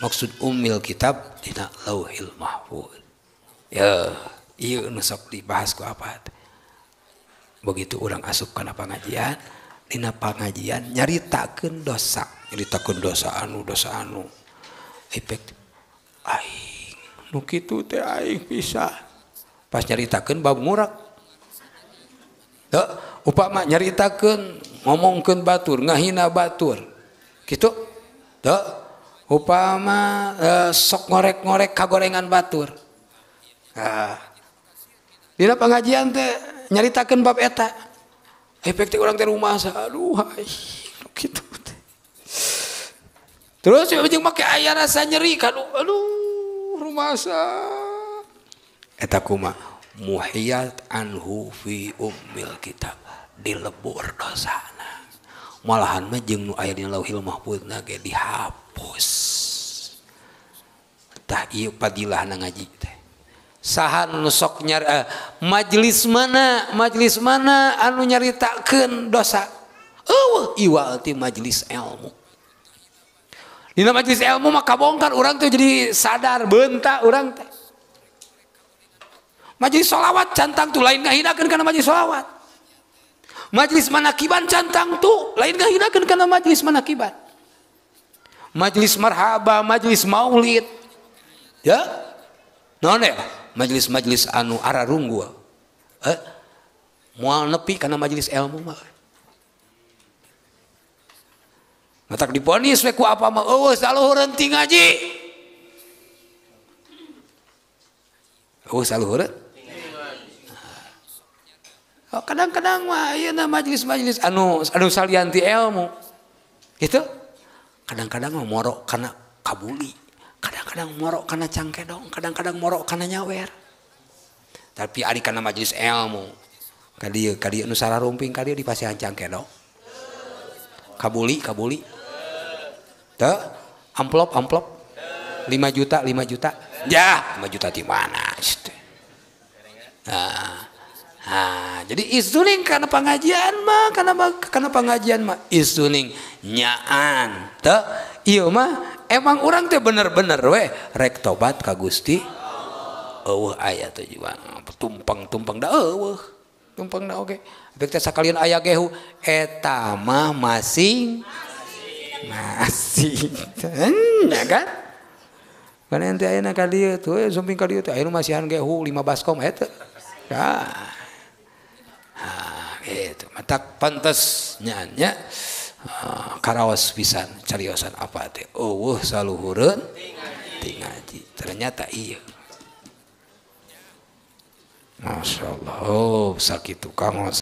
maksud ummil kitab dina lauhil mahfuz. Ya, ieu nu sok dibahas ku apa teh. Begitu urang asup kana pangajian, dina pangajian nyaritakeun dosa anu efektif. Aing nu kitu teh aing pisah. Pas nyaritakeun bab ngurak. Teu upama nyaritakeun ngomongkeun batur, ngahina batur. Kitu? Teu upama sok ngorek-ngorek kagorengan batur. Dina pengajian teh nyaritakeun bab eta. Efek teh urang teh rumasa, aduh hai kitu teh. Terus jeung make aya rasa nyeri kanu, aduh rumasa. Eta kumaha? Muhiyat anhu fi ummil kitab, dilebur dosana. Malahan mah jeung nu aya dina lauhil mahfuzna ge dihapus. Tah ieu padilahna ngaji teh. Saha nu sok majelis mana anu nyaritakeun dosa. Eueuh iwal ti majelis ilmu. Dina majelis ilmu mah kabongkar urang teh jadi sadar beunta urang teh. Majelis sholawat cantang tu lain ngahinakeun kana majelis sholawat. Majelis manakiban cantang tu lain ngahinakeun kana majelis manakiban. Majelis marhaba, majelis maulid. Ya? Naon ya? Majelis-majelis anu ararunggu. Moal nepi kana majelis ilmu mah. Matak diponis we ku apa mah eueuh saluhureun ti ngaji. Eueuh saluhureun. Kadang-kadang mah ayeuna majelis-majelis anu salian ti ilmu. Gitu. Kadang-kadang mah morok kana kabuli. Kadang-kadang morok kana cangkedong, kadang-kadang morok kana nyawer. Tapi ari kana majelis ilmu, kadieu nu sararumping kadieu dipasihan cangkedong. Kabuli. Teu, amplop. 5 juta. Ya, 5 juta di mana? Jadi isuning kana pengajian mah, kana pengajian mah isuning nyaan. Teu, ieu mah emang orang teh bener-bener we rek tobat ka Gusti. Eueuh aya teh jiwa tumpang da eueuh. Tumpang da oge. Bek teh sakalian aya gehu eta mah masing. Ya kan? Kan ente ayeuna ka dieu tuh sumping ka dieu teh ayeuna masihan gehu 5 baskom eta. Ya. Gitu. Matak pantes nya. Karaos pisan cariosan apa teh eueuh saluhureun ti ngaji ternyata iya. Masyaallah sakitu kangos